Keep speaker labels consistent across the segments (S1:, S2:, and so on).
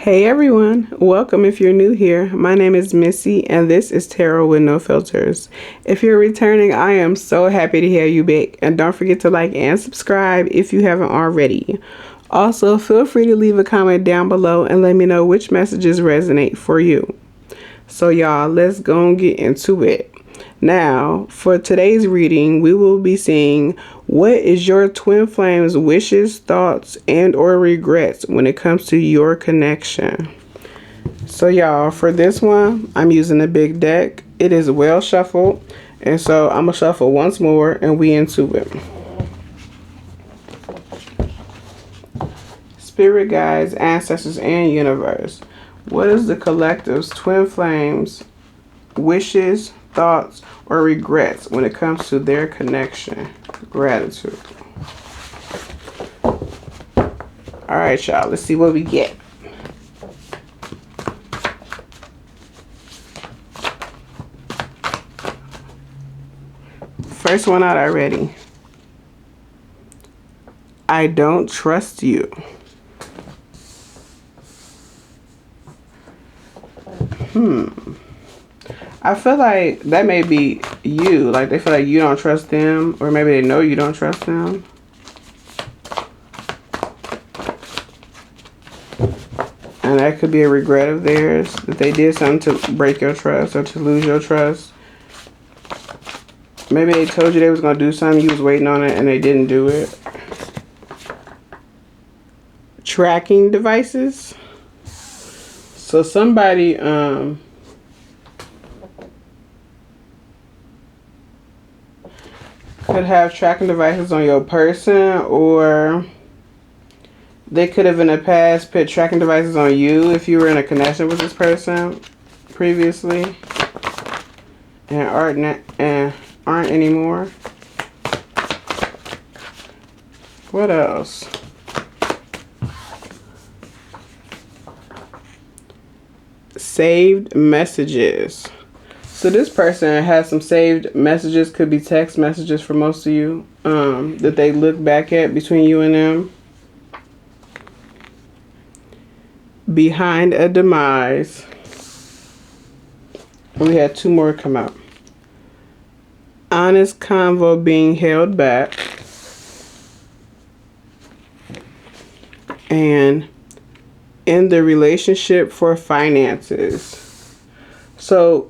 S1: Hey everyone, welcome if you're new here. My name is Missy and this is Tarot with No Filters. If you're returning, I am so happy to have you back. And don't forget to like and subscribe if you haven't already. Also, feel free to leave a comment down below and let me know which messages resonate for you. So y'all, let's go and get into it. Now, for today's reading, we will be seeing what is your twin flame's wishes, thoughts, and or regrets when it comes to your connection. So y'all, for this one, I'm using a big deck. It is well shuffled, and so I'm gonna shuffle once more and we into it. Spirit guides, ancestors, and universe. What is the collective's twin flames wishes, thoughts, or regrets when it comes to their connection? Gratitude. Alright, y'all. Let's see what we get. First one out already. I don't trust you. I feel like that may be you. Like they feel like you don't trust them, or maybe they know you don't trust them. And that could be a regret of theirs, that they did something to break your trust or to lose your trust. Maybe they told you they was going to do something, you was waiting on it, and they didn't do it. Tracking devices. So somebody, could have tracking devices on your person, or they could have in the past put tracking devices on you if you were in a connection with this person previously and aren't anymore. What else? Saved messages. So this person has some saved messages, could be text messages for most of you, that they look back at between you and them. Behind a demise. We had two more come out. Honest convo being held back. And in the relationship for finances. So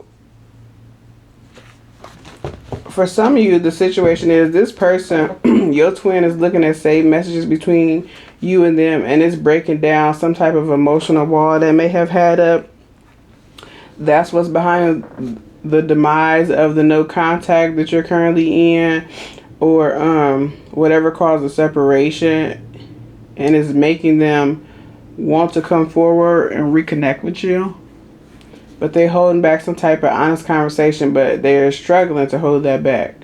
S1: for some of you, the situation is this person, your twin, is looking at saved messages between you and them, and it's breaking down some type of emotional wall that may have had up. That's what's behind the demise of the no contact that you're currently in, or whatever caused the separation, and is making them want to come forward and reconnect with you. But they're holding back some type of honest conversation, but they're struggling to hold that back.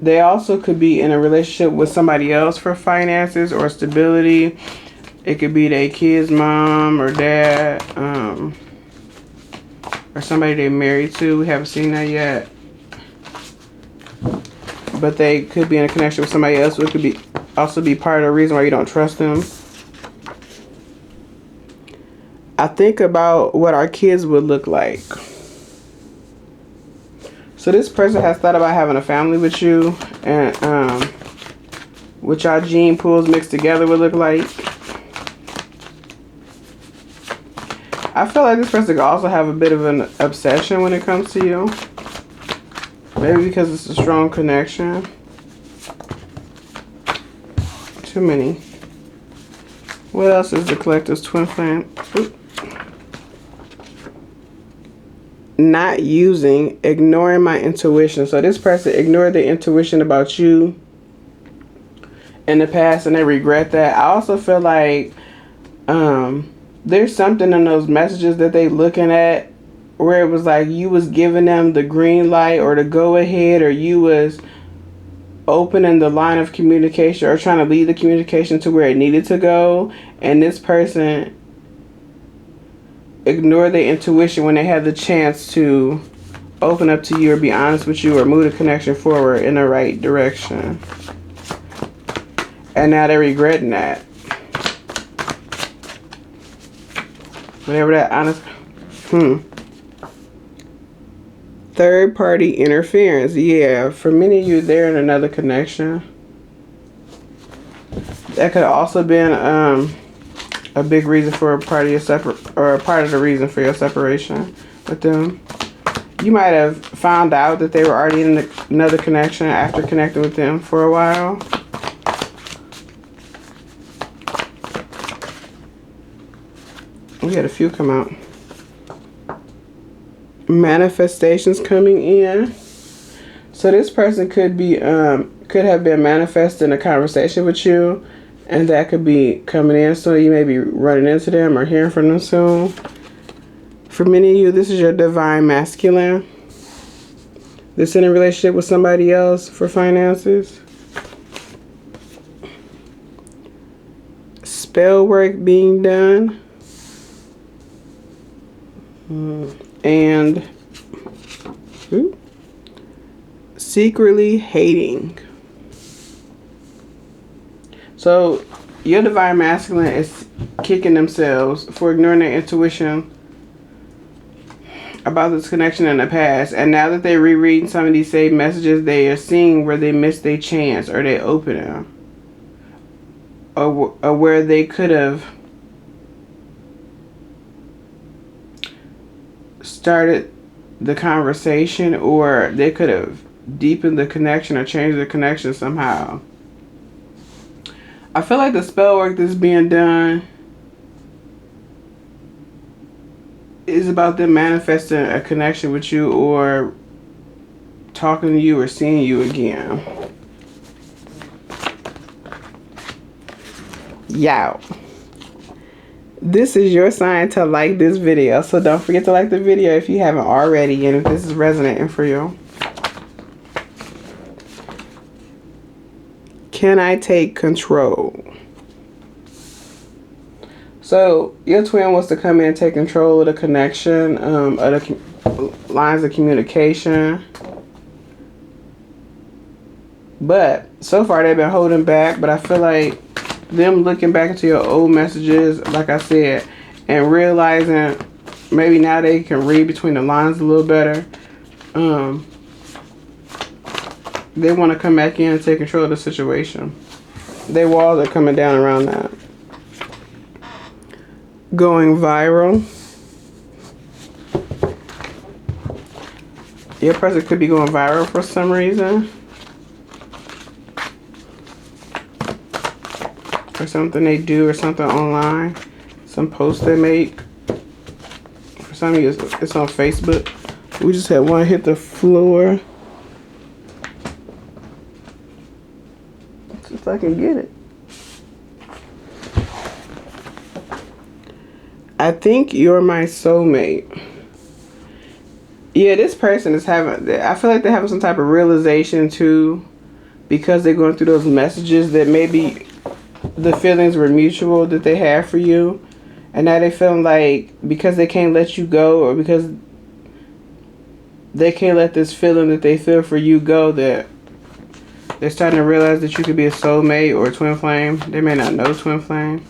S1: They also could be in a relationship with somebody else for finances or stability. It could be their kid's mom or dad, or somebody they're married to. We haven't seen that yet. But they could be in a connection with somebody else, which could also be part of the reason why you don't trust them. I think about what our kids would look like. So this person has thought about having a family with you, and what y'all gene pools mixed together would look like. I feel like this person could also have a bit of an obsession when it comes to you. Maybe because it's a strong connection. Too many. What else is the collective's twin flame? Oop. Not using, ignoring my intuition. So this person ignored their intuition about you in the past, and they regret that. I also feel like there's something in those messages that they looking at where it was like you was giving them the green light or the go ahead, or you was opening the line of communication or trying to lead the communication to where it needed to go, and this person ignore their intuition when they had the chance to open up to you or be honest with you or move the connection forward in the right direction. And now they're regretting that. Whatever that honest. Third party interference. Yeah, for many of you, they're in another connection. That could have also been a big reason for a part of your or a part of the reason for your separation with them. You might have found out that they were already in another connection after connecting with them for a while. We had a few come out. Manifestations coming in. So this person could be could have been manifesting a conversation with you, and that could be coming in. So you may be running into them or hearing from them soon. For many of you, this is your divine masculine. This in a relationship with somebody else for finances. Spell work being done. And secretly hating. So your divine masculine is kicking themselves for ignoring their intuition about this connection in the past, and now that they're rereading some of these saved messages, they are seeing where they missed their chance, or they open them, or where they could have started the conversation, or they could have deepened the connection or changed the connection somehow. I feel like the spell work that's being done is about them manifesting a connection with you, or talking to you, or seeing you again. Yow. This is your sign to like this video, so don't forget to like the video if you haven't already, and if this is resonating for you. Can I take control? So your twin wants to come in and take control of the connection, of the lines of communication. But so far they've been holding back, but I feel like them looking back into your old messages, like I said, and realizing maybe now they can read between the lines a little better. They want to come back in and take control of the situation. Their walls are coming down around that. Going viral. Your person could be going viral for some reason. Or something they do, or something online. Some post they make. For some of you, it's on Facebook. We just had one hit the floor. If I can get it. I think you're my soulmate. Yeah, this person is having, I feel like they're having some type of realization too, because they're going through those messages that maybe the feelings were mutual that they have for you, and now they feel like because they can't let you go, or because they can't let this feeling that they feel for you go, that they're starting to realize that you could be a soulmate or a twin flame. They may not know twin flame.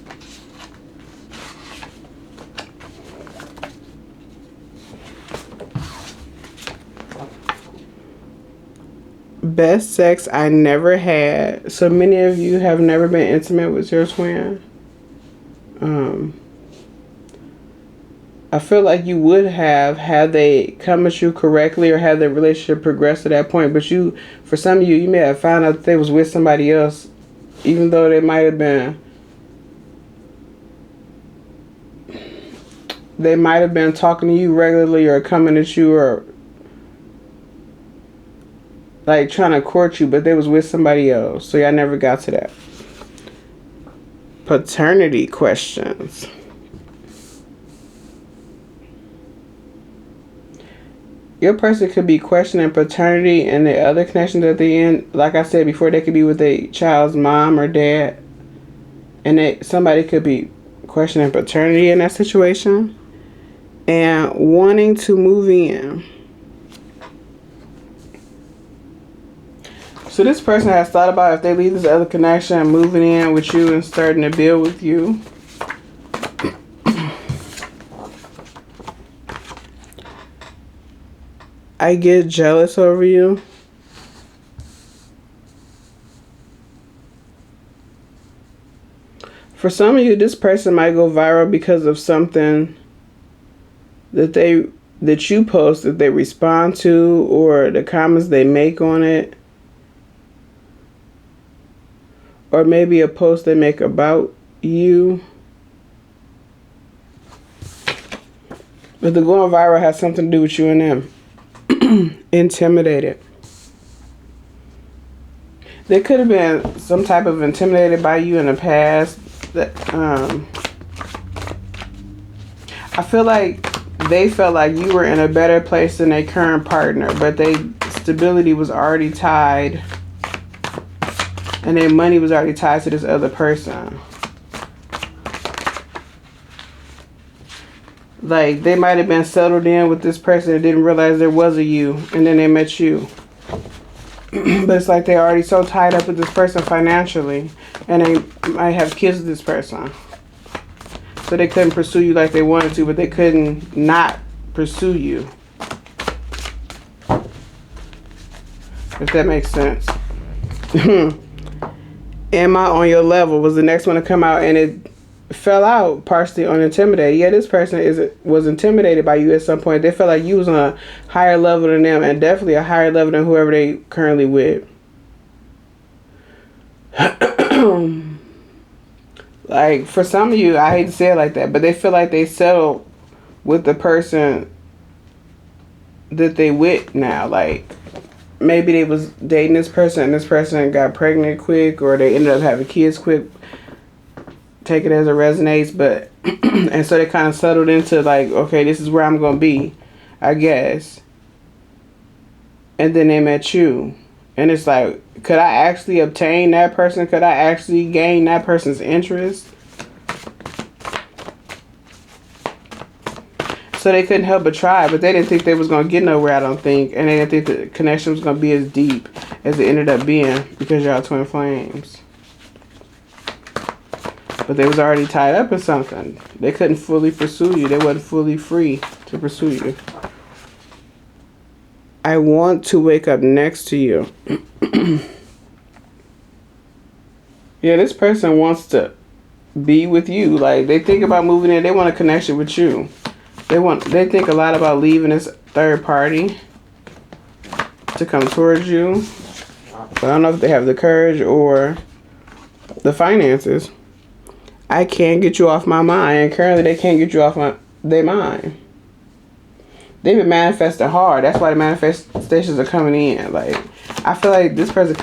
S1: Best sex I never had. So many of you have never been intimate with your twin. I feel like you would have had they come at you correctly, or had the relationship progressed to that point. But you, for some of you, you may have found out that they was with somebody else, even though they might have been. They might have been talking to you regularly, or coming at you, or like trying to court you, but they was with somebody else. So y'all never got to that. Paternity questions. Your person could be questioning paternity and the other connections at the end. Like I said before, they could be with a child's mom or dad. And somebody could be questioning paternity in that situation. And wanting to move in. So this person has thought about if they leave this other connection and moving in with you and starting to build with you. I get jealous over you. For some of you, this person might go viral because of something that you post, that they respond to, or the comments they make on it, or maybe a post they make about you. But the going viral has something to do with you and them. Intimidated. They could have been some type of intimidated by you in the past. That I feel like they felt like you were in a better place than their current partner, but their stability was already tied, and their money was already tied to this other person. Like, they might have been settled in with this person and didn't realize there was a you, and then they met you. But it's like they're already so tied up with this person financially, and they might have kids with this person. So they couldn't pursue you like they wanted to, but they couldn't not pursue you. If that makes sense. Am I on your level was the next one to come out, and it fell out partially on intimidated. Yeah, this person was intimidated by you at some point. They felt like you was on a higher level than them, and definitely a higher level than whoever they currently with. Like, for some of you, I hate to say it like that, but they feel like they settled with the person that they with now. Like, maybe they was dating this person and this person got pregnant quick, or they ended up having kids quick. Take it as it resonates, but and so they kind of settled into like, okay, this is where I'm gonna be, I guess. And then they met you, and it's like, could I actually obtain that person? Could I actually gain that person's interest? So they couldn't help but try, but they didn't think they was gonna get nowhere, I don't think, and they didn't think the connection was gonna be as deep as it ended up being, because y'all twin flames. But they was already tied up in something. They couldn't fully pursue you. They wasn't fully free to pursue you. I want to wake up next to you. Yeah, this person wants to be with you. Like, they think about moving in. They want a connection with you. They think a lot about leaving this third party to come towards you. But I don't know if they have the courage or the finances. I can't get you off my mind. And currently, they can't get you off their mind. They've been manifesting hard. That's why the manifestations are coming in. Like, I feel like this person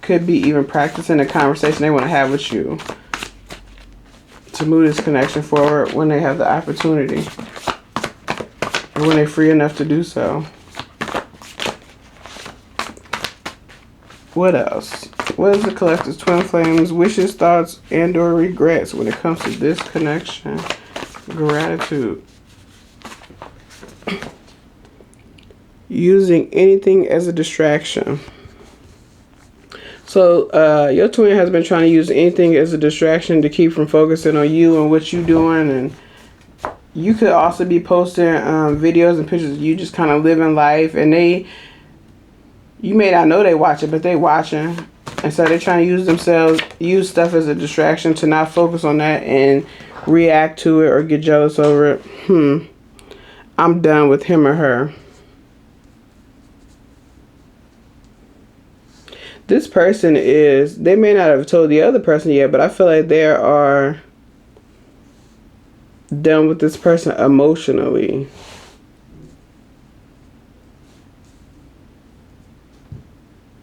S1: could be even practicing the conversation they want to have with you to move this connection forward when they have the opportunity, or when they're free enough to do so. What else? What is the collective's twin flames wishes, thoughts, and or regrets when it comes to this connection? Gratitude. Using anything as a distraction. So your twin has been trying to use anything as a distraction to keep from focusing on you and what you're doing. And you could also be posting videos and pictures of you just kind of living life. And you may not know they watching, but they watching. And so they're trying to use stuff as a distraction to not focus on that and react to it or get jealous over it. I'm done with him or her. This person they may not have told the other person yet, but I feel like they are done with this person emotionally.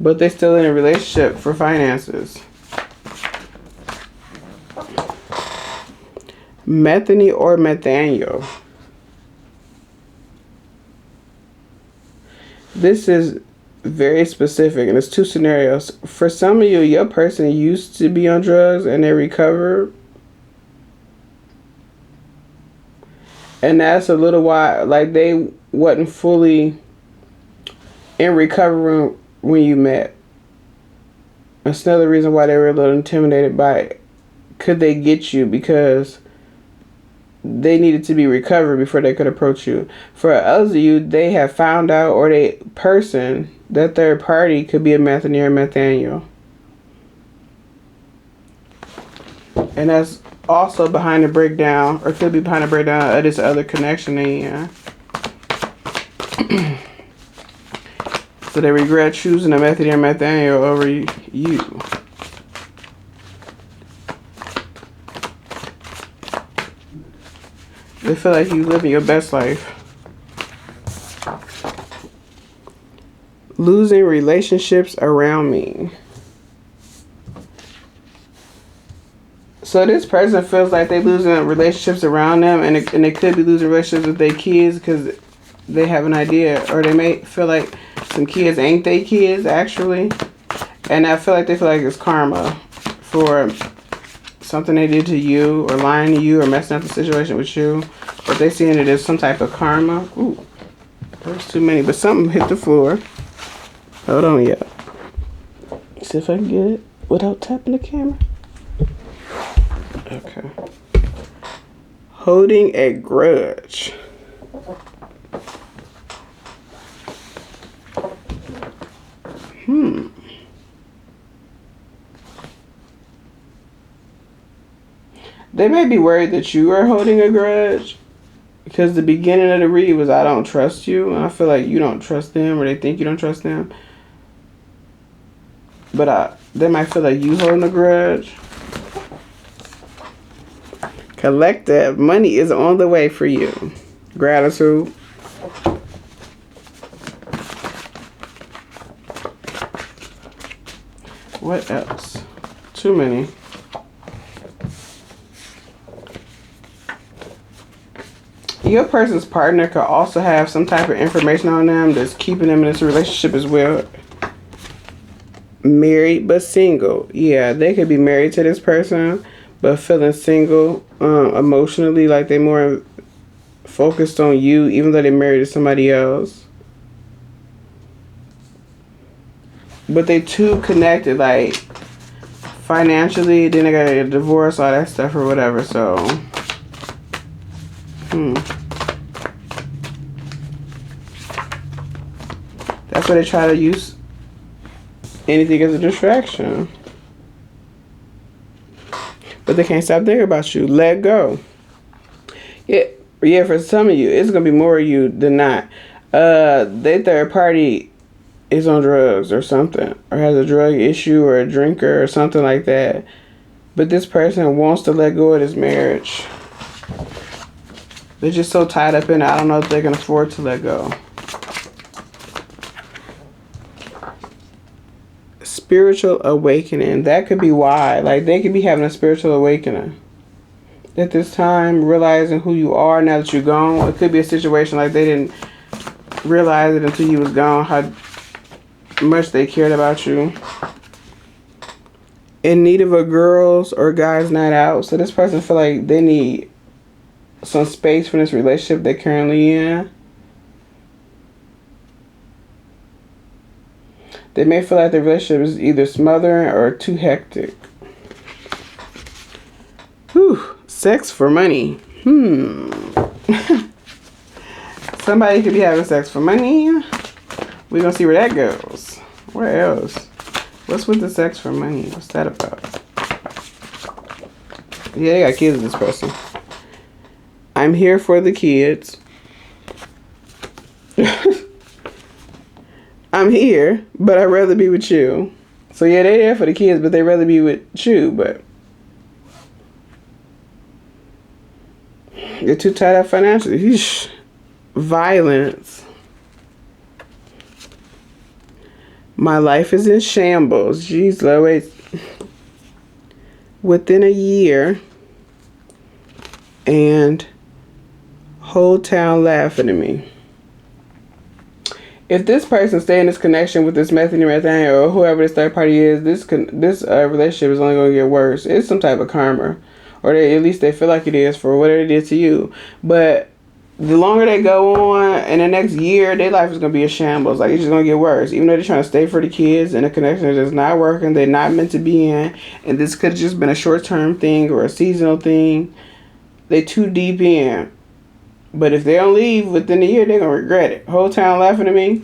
S1: But they're still in a relationship for finances. Methany or Nathaniel. This is very specific, and it's two scenarios. For some of you, your person used to be on drugs and they recovered. And that's a little while, like they wasn't fully in recovery when you met. That's another reason why they were a little intimidated by it. Could they get you? Because they needed to be recovered before they could approach you. For others of you, they have found out, or they person, that third party could be a Methany or Nathaniel. And that's also behind the breakdown, or could be behind the breakdown of this other connection they in. So they regret choosing a Methany or Nathaniel over you. They feel like you living your best life. Losing relationships around me. So this person feels like they losing relationships around them, and they could be losing relationships with their kids because they have an idea, or they may feel like some kids ain't they kids actually, and I feel like they feel like it's karma for something they did to you, or lying to you, or messing up the situation with you. But they seeing it as some type of karma. Ooh, there's too many, but something hit the floor. Hold on, yeah. See if I can get it without tapping the camera. Okay. Holding a grudge. They may be worried that you are holding a grudge, because the beginning of the read was, I don't trust you. And I feel like you don't trust them, or they think you don't trust them. But they might feel like you holding a grudge. Collective money is on the way for you. Gratitude. What else? Too many. Your person's partner could also have some type of information on them that's keeping them in this relationship as well. Married but single. Yeah, they could be married to this person but feeling single emotionally, like they're more focused on you even though they're married to somebody else. But they too connected, like financially, then they got a divorce, all that stuff or whatever, so that's why they try to use anything as a distraction. But they can't stop thinking about you. Let go. Yeah, for some of you, it's going to be more of you than not. They third party is on drugs or something, or has a drug issue, or a drinker or something like that. But this person wants to let go of this marriage. They're just so tied up in it, I don't know if they can afford to let go. Spiritual awakening. That could be why. Like, they could be having a spiritual awakening at this time, realizing who you are now that you're gone. It could be a situation like they didn't realize it until you was gone, how much they cared about you. In need of a girls or guys night out. So this person feel like they need some space from this relationship they're currently in. They may feel like the relationship is either smothering or too hectic. Whew. Sex for money. Somebody could be having sex for money. We're going to see where that goes. Where else? What's with the sex for money? What's that about? Yeah, they got kids with this person. I'm here for the kids. I'm here, but I'd rather be with you. So yeah, they're there for the kids, but they'd rather be with you, but you're too tied up financially. Eesh. Violence. My life is in shambles. Jeez Louise. Within a year, and whole town laughing at me. If this person stay in this connection with this Methany or whoever this third party is, this relationship is only going to get worse. It's some type of karma, or at least they feel like it is for whatever they did to you. But the longer they go on, in the next year, their life is going to be a shambles. Like, it's just going to get worse. Even though they're trying to stay for the kids, and the connection is not working, they're not meant to be in, and this could have just been a short-term thing or a seasonal thing. They too deep in. But if they don't leave within a year, they're gonna regret it. Whole town laughing at me.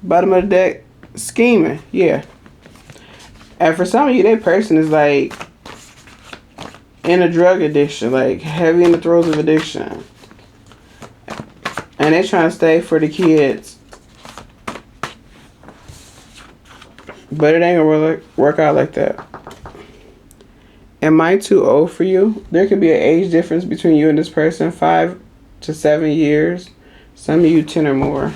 S1: Bottom of the deck, scheming. Yeah. And for some of you, that person is like in a drug addiction, like heavy in the throes of addiction. And they're trying to stay for the kids. But it ain't gonna work out like that. Am I too old for you? There could be an age difference between you and this person, 5 to 7 years. Some of you 10 or more.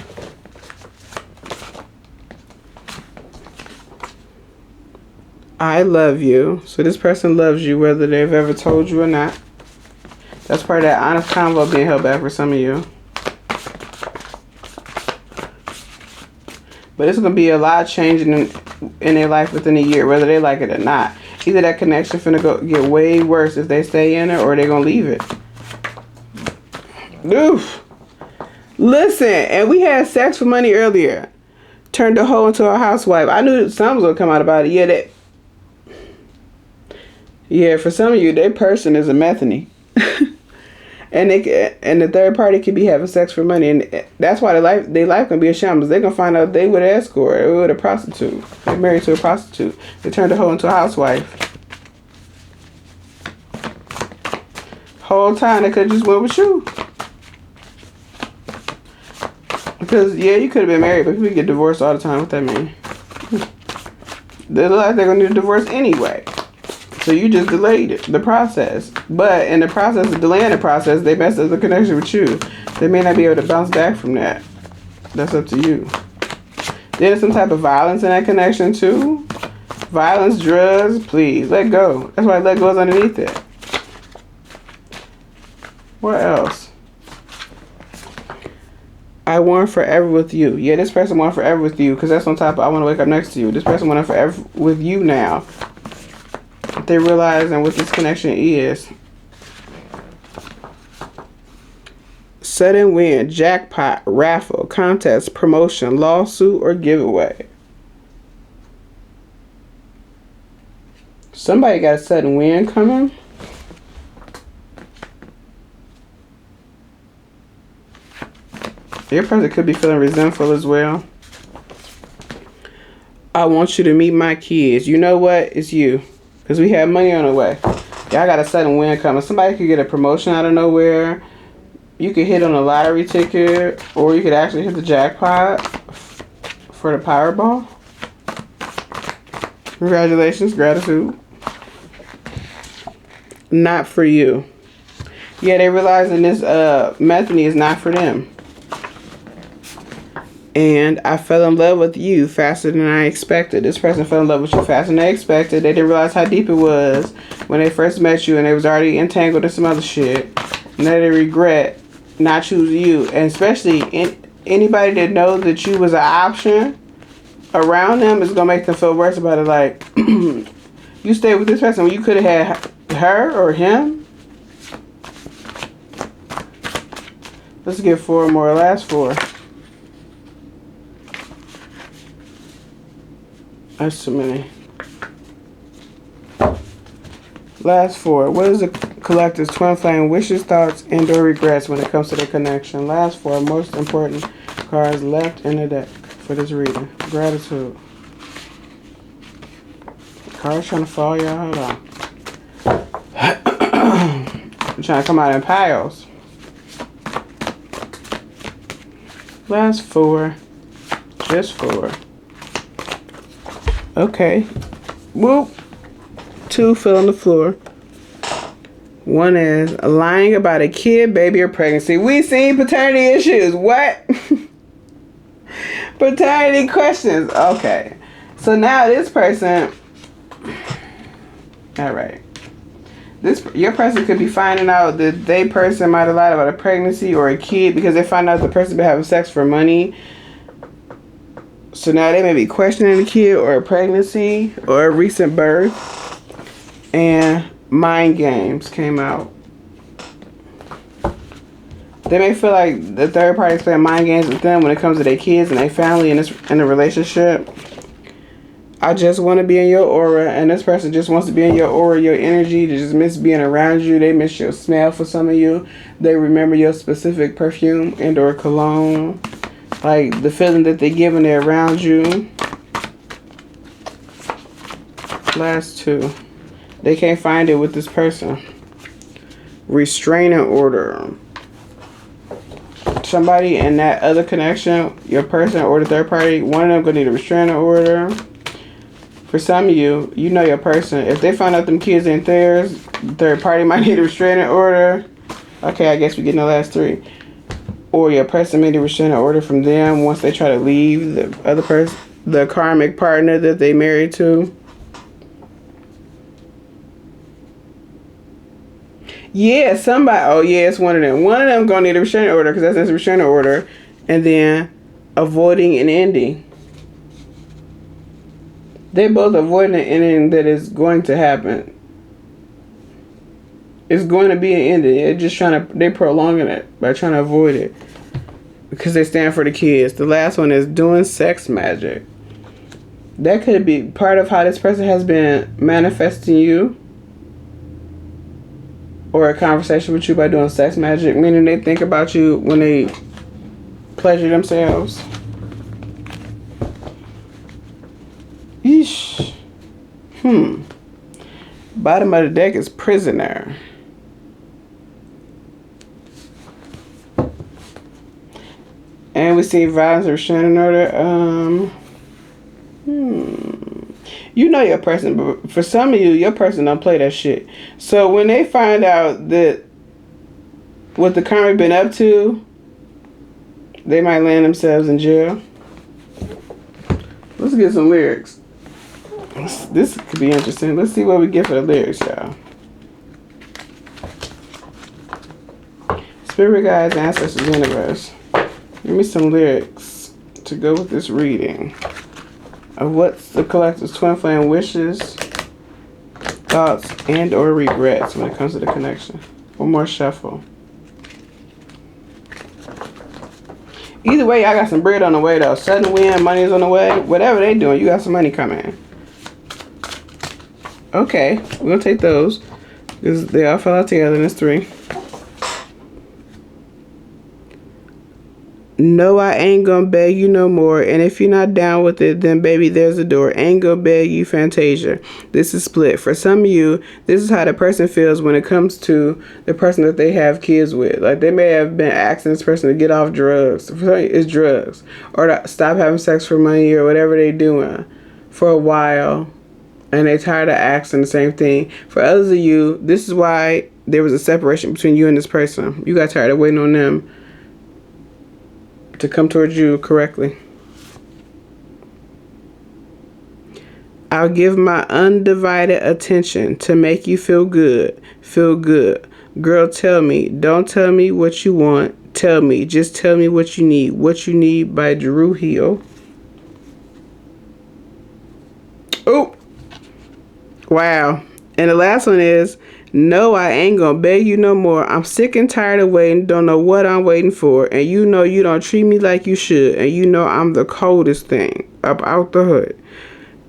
S1: I love you. So this person loves you whether they've ever told you or not. That's part of that honest convo being held back for some of you. But it's going to be a lot changing in their life within a year, whether they like it or not. Either that connection finna go get way worse if they stay in it, or they're going to leave it. Oof. Listen, and we had sex for money earlier. Turned the hoe into a housewife. I knew something was going to come out about it. Yeah, for some of you, their person is a methany. And the third party could be having sex for money, and that's why their life gonna be a shambles. They're gonna find out they with an escort or with a prostitute. They're married to a prostitute. They turned the hoe into a housewife. Whole time they could have just went with you. Because yeah, you could have been married, but people get divorced all the time. What that mean? They look like they're gonna need a divorce anyway. So you just delayed the process. But in the process of delaying the process, they messed up the connection with you. They may not be able to bounce back from that. That's up to you. There's some type of violence in that connection too. Violence, drugs, please, let go. That's why let go is underneath it. What else? I want forever with you. Yeah, this person want forever with you because that's on top of I want to wake up next to you. This person want forever with you now. They realizing what this connection is. Sudden win, jackpot, raffle, contest, promotion, lawsuit, or giveaway. Somebody got a sudden win coming. Your person could be feeling resentful as well. I want you to meet my kids. You know what? It's you. Because we have money on the way. Y'all got a sudden win coming. Somebody could get a promotion out of nowhere. You could hit on a lottery ticket. Or you could actually hit the jackpot for the Powerball. Congratulations. Gratitude. Not for you. Yeah, they realizing this methany is not for them. And I fell in love with you faster than I expected. This person fell in love with you faster than they expected. They didn't realize how deep it was when they first met you and they was already entangled in some other shit. Now they regret not choosing you. And especially anybody that knows that you was an option around them is going to make them feel worse about it. Like, you stayed with this person when you could have had her or him. Let's get 4 more. Last 4. That's too many. Last 4. What is the collector's twin flame wishes, thoughts, and or regrets when it comes to their connection? Last 4 most important cards left in the deck for this reading. Gratitude. Cards trying to fall, y'all. Hold on. I'm trying to come out in piles. Last 4. Just 4. Okay. Whoop. 2 fell on the floor. 1 is lying about a kid, baby, or pregnancy. We seen paternity issues. What? Paternity questions. Okay. So now this person. All right. Your person could be finding out that they person might have lied about a pregnancy or a kid because they find out the person been having sex for money. So now they may be questioning a kid or a pregnancy or a recent birth. And mind games came out. They may feel like the third party is playing mind games with them when it comes to their kids and their family and in a relationship. I just want to be in your aura, and this person just wants to be in your aura, your energy. They just miss being around you. They miss your smell for some of you. They remember your specific perfume and or cologne. Like the feeling that they give when they're around you. Last two. They can't find it with this person. Restraining order. Somebody in that other connection, your person or the third party, one of them gonna need a restraining order. For some of you, you know your person. If they find out them kids ain't theirs, the third party might need a restraining order. Okay, I guess we get the last three. Or your person made a restraining order from them once they try to leave the other person, the karmic partner that they married to. Yeah, somebody. Oh, yeah, it's one of them. One of them gonna need a restraining order because that's a restraining order, and then avoiding an ending. They both avoiding an ending that is going to happen. It's going to be an ending. They're just they're prolonging it by trying to avoid it because they stand for the kids. The last one is doing sex magic. That could be part of how this person has been manifesting you. Or a conversation with you by doing sex magic, meaning they think about you when they pleasure themselves. Yeesh. Bottom of the deck is prisoner. And we see violence or restraining order. You know your person, but for some of you, your person don't play that shit. So when they find out that what the karma been up to, they might land themselves in jail. Let's get some lyrics. This could be interesting. Let's see what we get for the lyrics, y'all. Spirit guides, ancestors, universe. Give me some lyrics to go with this reading. Of what's the collective's twin flame wishes, thoughts, and or regrets when it comes to the connection. One more shuffle. Either way, I got some bread on the way though. Sudden win, money is on the way. Whatever they doing, you got some money coming. Okay, we'll take those. Because they all fell out together and it's three. No, I ain't gonna beg you no more. And if you're not down with it, then baby, there's a door. Ain't gonna beg you, Fantasia. This is split. For some of you, this is how the person feels when it comes to the person that they have kids with. Like they may have been asking this person to get off drugs. For some of you, it's drugs. Or to stop having sex for money or whatever they doing for a while. And they tired of asking the same thing. For others of you, this is why there was a separation between you and this person. You got tired of waiting on them to come towards you correctly. I'll give my undivided attention to make you feel good. Feel good. Girl, tell me. Don't tell me what you want. Tell me. Just tell me what you need. What you need by Drew Hill. Oh. Wow. And the last one is, no, I ain't gonna beg you no more. I'm sick and tired of waiting. Don't know what I'm waiting for. And you know you don't treat me like you should. And you know I'm the coldest thing up out the hood.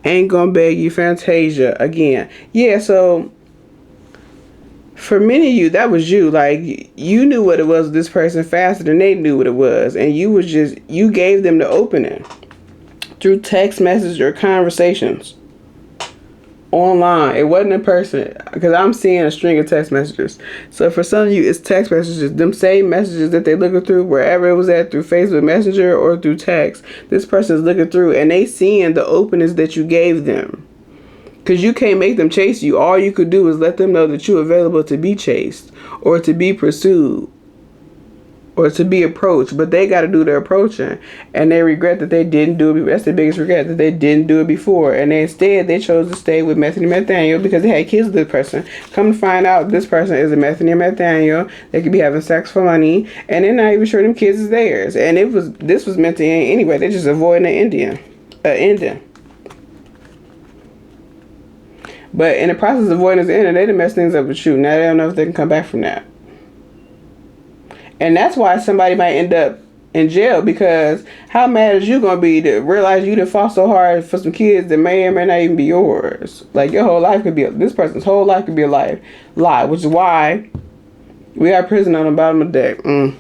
S1: Ain't gonna beg you, Fantasia. Again. Yeah, so for many of you, that was you. Like, you knew what it was with this person faster than they knew what it was. And you gave them the opening through text message or conversations. Online. It wasn't in person because I'm seeing a string of text messages. So for some of you, it's text messages. Them same messages that they looking through wherever it was at, through Facebook Messenger or through text. This person is looking through and they seeing the openness that you gave them. Because you can't make them chase you. All you could do is let them know that you're available to be chased or to be pursued or to be approached. But they got to do their approaching. And they regret that they didn't do it. That's the biggest regret, that they didn't do it before. And instead, they chose to stay with Methany Nathaniel because they had kids with this person. Come to find out, this person is a Methany Nathaniel. They could be having sex for money. And they're not even sure them kids is theirs. And this was meant to end anyway. They're just avoiding the ending. But in the process of avoiding this ending, they done mess things up with you. Now they don't know if they can come back from that. And that's why somebody might end up in jail, because how mad is you gonna be to realize you done fought so hard for some kids that may or may not even be yours? Like, your whole life could be, this person's whole life could be a lie, which is why we got prison on the bottom of the deck. And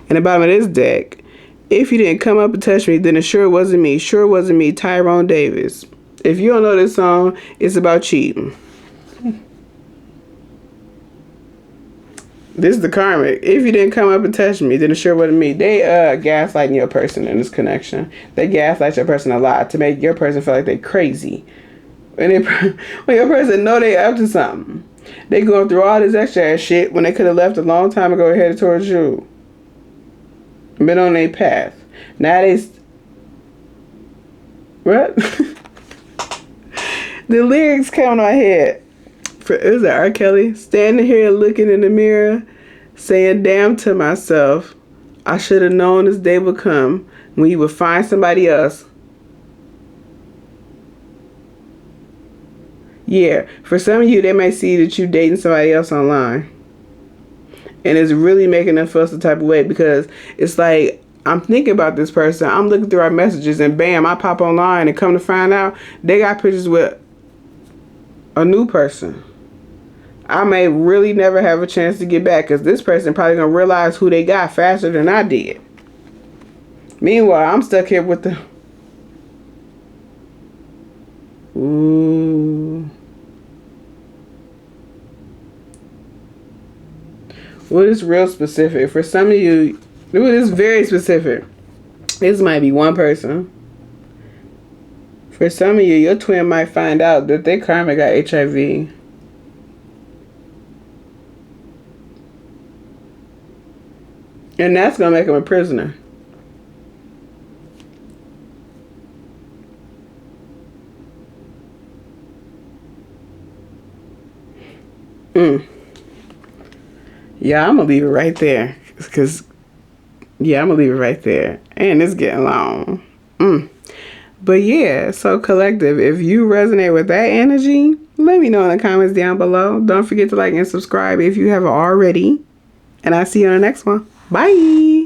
S1: the bottom of this deck, if you didn't come up and touch me, then it sure wasn't me. Sure wasn't me, Tyrone Davis. If you don't know this song, it's about cheating. This is the karmic. If you didn't come up and touch me, then it sure wasn't me. They gaslighting your person in this connection. They gaslight your person a lot to make your person feel like they crazy. When your person know they up to something, they going through all this extra ass shit when they could have left a long time ago and headed towards you. Been on their path. Now they... What? The lyrics come in my head. Is it R. Kelly? Standing here looking in the mirror, saying damn to myself, I should have known this day would come when you would find somebody else. Yeah, for some of you, they may see that you dating somebody else online. And it's really making them feel some type of way, because it's like, I'm thinking about this person, I'm looking through our messages, and bam, I pop online and come to find out they got pictures with a new person. I may really never have a chance to get back, because this person probably gonna realize who they got faster than I did. Meanwhile, I'm stuck here with the... Ooh. Well, it's real specific. For some of you, it is very specific. This might be one person. For some of you, your twin might find out that their karma got HIV. And that's going to make them a prisoner. Yeah, I'm going to leave it right there. Because, yeah, I'm going to leave it right there. And it's getting long. But yeah, so collective, if you resonate with that energy, let me know in the comments down below. Don't forget to like and subscribe if you haven't already. And I'll see you on the next one. Bye.